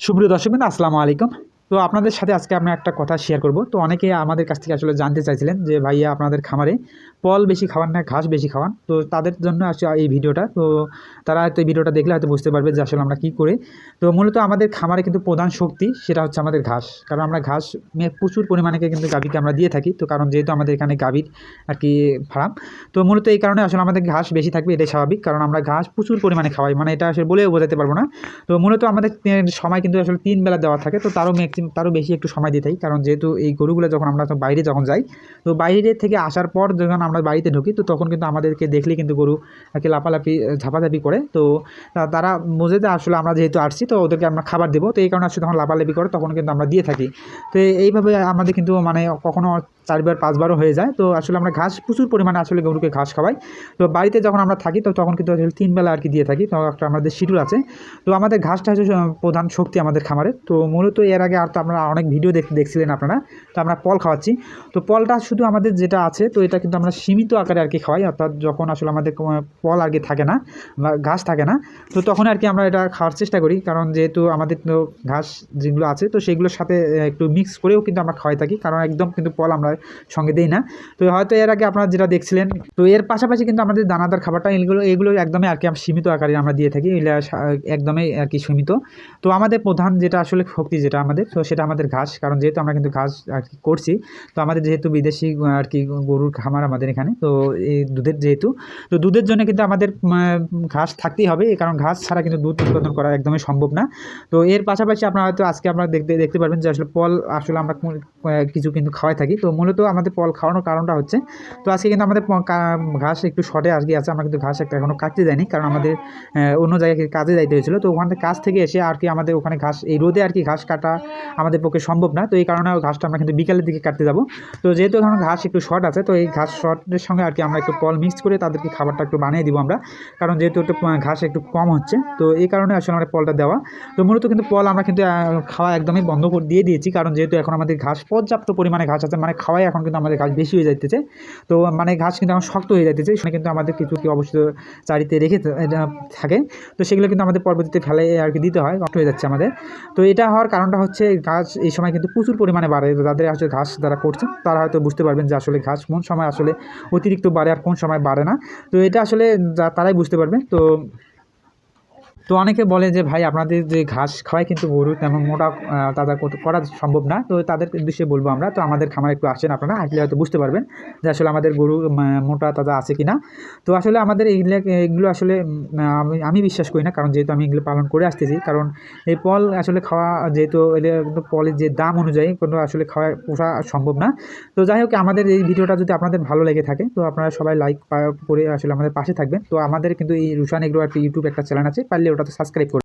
সুপ্রিয় দর্শকবৃন্দ, আসসালামু আলাইকুম। তো আপনাদের সাথে আজকে আমি একটা কথা শেয়ার করব। তো অনেকে আমাদের কাছ থেকে আসলে জানতে চাইছিলেন যে ভাইয়া আপনাদের খামারে পল বেশি খাওয়ান না ঘাস বেশি খাওয়ান। তো তাদের জন্য আসলে এই ভিডিওটা। তো তারা হয়তো এই ভিডিওটা দেখলে হয়তো বুঝতে পারবে যে আসলে আমরা কী করে। তো মূলত আমাদের খামারে কিন্তু প্রধান শক্তি সেটা হচ্ছে আমাদের ঘাস। কারণ আমরা ঘাস প্রচুর পরিমাণে কিন্তু গাভীকে আমরা দিয়ে থাকি। তো কারণ যেহেতু আমাদের এখানে গাভীর আর কি ফার্ম, তো মূলত এই কারণে আসলে আমাদের ঘাস বেশি থাকবে, এটাই স্বাভাবিক। কারণ আমরা ঘাস প্রচুর পরিমাণে খাওয়াই, মানে এটা আসলে বলেও বোঝাতে পারবো না। তো মূলত আমাদের সময় কিন্তু আসলে 3 বেলা দেওয়া থাকে। তো তারও বেশি একটু সময় দিতে হয়, কারণ যেহেতু এই গরুগুলো যখন আমরা বাইরে যখন যাই, তো বাইরে থেকে আসার পর যখন আমরা বাড়িতে ঢুকি, তো তখন কিন্তু আমাদেরকে দেখলে কিন্তু গরু আর কি লাফালাফি ঝাপাঝাপি করে। তো তারা বোঝে যে আসলে আমরা যেহেতু আসছি, তো ওদেরকে আমরা খাবার দেবো। তো এই কারণে আসলে তখন লাফালাফি করে, তখন কিন্তু আমরা দিয়ে থাকি। তো এইভাবে আমাদের কিন্তু মানে কখনো 4 বার 5 বারও হয়ে যায়। তো আসলে আমরা ঘাস প্রচুর পরিমাণে আসলে গরুকে ঘাস খাওয়াই। তো বাড়িতে যখন আমরা থাকি, তো তখন কিন্তু আসলে 3 বেলা আর কি দিয়ে থাকি। তো একটা আমাদের শিডিউল আছে। তো আমাদের ঘাসটা হচ্ছে প্রধান শক্তি আমাদের খামারের। তো মূলত এর আগে আর তো আমরা অনেক ভিডিও দেখছিলেন আপনারা। তো আমরা পল খাওয়াচ্ছি। তো পলটা শুধু আমাদের যেটা আছে, তো এটা কিন্তু আমরা সীমিত আকারে আর কি খাওয়াই। অর্থাৎ যখন আসলে আমাদের পল আর কি থাকে না বা ঘাস থাকে না, তো তখন আর কি আমরা এটা খাওয়ার চেষ্টা করি। কারণ যেহেতু আমাদের তো ঘাস যেগুলো আছে, তো সেগুলোর সাথে একটু মিক্স করেও কিন্তু আমরা খাওয়াই থাকি। কারণ একদম কিন্তু পল আমরা সঙ্গে দিই না। তো হয়তো এর আগে আপনারা যেটা দেখছিলেন। তো এর পাশাপাশি কিন্তু আমাদের দানাদার খাবারটা এগুলো একদমই আর কি আমরা সীমিত আকারে আমরা দিয়ে থাকি। এগুলো একদমই আর কি সীমিত। তো আমাদের প্রধান যেটা আসলে শক্তি যেটা আমাদের, তো সেটা আমাদের ঘাস। কারণ যেহেতু আমরা কিন্তু ঘাস আর কি করছি, তো আমাদের যেহেতু বিদেশি আর কি গরুর খামার আমাদের এখানে, তো এই দুধের যেহেতু, তো দুধের জন্য কিন্তু আমাদের ঘাস থাকতেই হবে। কারণ ঘাস ছাড়া কিন্তু দুধ উৎপাদন করা একদমই সম্ভব না। তো এর পাশাপাশি আপনারা হয়তো আজকে আপনারা দেখতে পারবেন যে আসলে পল আসলে আমরা কিছু কিন্তু খাওয়াই থাকি। তো মূলত আমাদের পল খাওয়ানোর কারণটা হচ্ছে, তো আজকে কিন্তু আমাদের ঘাস একটু শর্টে আজকে আছে। আমরা কিন্তু ঘাস একটা এখনও কাটতে যাইনি, কারণ আমাদের অন্য জায়গায় কাজে যাইতে হয়েছিল। তো ওখান থেকে কাজ থেকে এসে আর কি আমাদের ওখানে ঘাস এই রোদে আর কি ঘাস কাটা আমাদের পক্ষে সম্ভব না। তো এই কারণে ঘাসটা আমরা কিন্তু বিকালের দিকে কাটতে যাবো। তো যেহেতু এখন ঘাস একটু শর্ট আছে, তো এই ঘাস শর্টের সঙ্গে আর কি আমরা একটু পল মিক্স করে তাদেরকে খাবারটা একটু বানিয়ে দিব আমরা। কারণ যেহেতু একটু ঘাস একটু কম হচ্ছে, তো এই কারণে আসলে আমরা পলটা দেওয়া। তো মূলত কিন্তু পল আমরা কিন্তু খাওয়া একদমই বন্ধ করে দিয়েছি। কারণ যেহেতু এখন আমাদের ঘাস পর্যাপ্ত পরিমাণে ঘাস আছে, মানে খাওয়াই এখন কিন্তু আমাদের ঘাস বেশি হয়ে যাইতেছে। তো মানে ঘাস কিন্তু এখন শক্ত হয়ে যাইতেছে। সেখানে কিন্তু আমাদের কিছু কি অবশ্যই চারিতে রেখে থাকে। তো সেগুলো কিন্তু আমাদের পরবর্তীতে ফেলে আর কি দিতে হয়, নষ্ট হয়ে যাচ্ছে আমাদের। তো এটা হওয়ার কারণটা হচ্ছে ঘাস এই সময় কিন্তু প্রচুর পরিমাণে বাড়ে। যাদের আসলে ঘাস যারা করছে, তারা হয়তো বুঝতে পারবেন যে আসলে ঘাস কোন সময় আসলে অতিরিক্ত বাড়ে আর কোন সময় বাড়ে না। তো এটা আসলে তারাই বুঝতে পারবে। তো অনেকে বলে যে ভাই আপনাদের যে ঘাস খাওয়াই কিন্তু গরু তেমন মোটা তাজা করা সম্ভব না। তো তাদের উদ্দেশ্যে বলবো আমরা, তো আমাদের খামারে একটু আসেন আপনারা, আসলে হয়তো বুঝতে পারবেন যে আসলে আমাদের গরু মোটা তাজা আছে কি না। তো আসলে আমাদের এগুলো আসলে আমি বিশ্বাস করি না, কারণ যেহেতু আমি এগুলো পালন করে আসতেছি। কারণ এই পল আসলে খাওয়া যেহেতু পলের যে দাম অনুযায়ী কোনো আসলে খাওয়া পোষা সম্ভব না। তো যাই হোক, আমাদের এই ভিডিওটা যদি আপনাদের ভালো লেগে থাকে, তো আপনারা সবাই লাইক করে আসলে আমাদের পাশে থাকবেন। তো আমাদের কিন্তু এই রুশান এগ্রো একটা ইউটিউব একটা চ্যানেল আছে, পারলে ওটাতে সাবস্ক্রাইব করুন।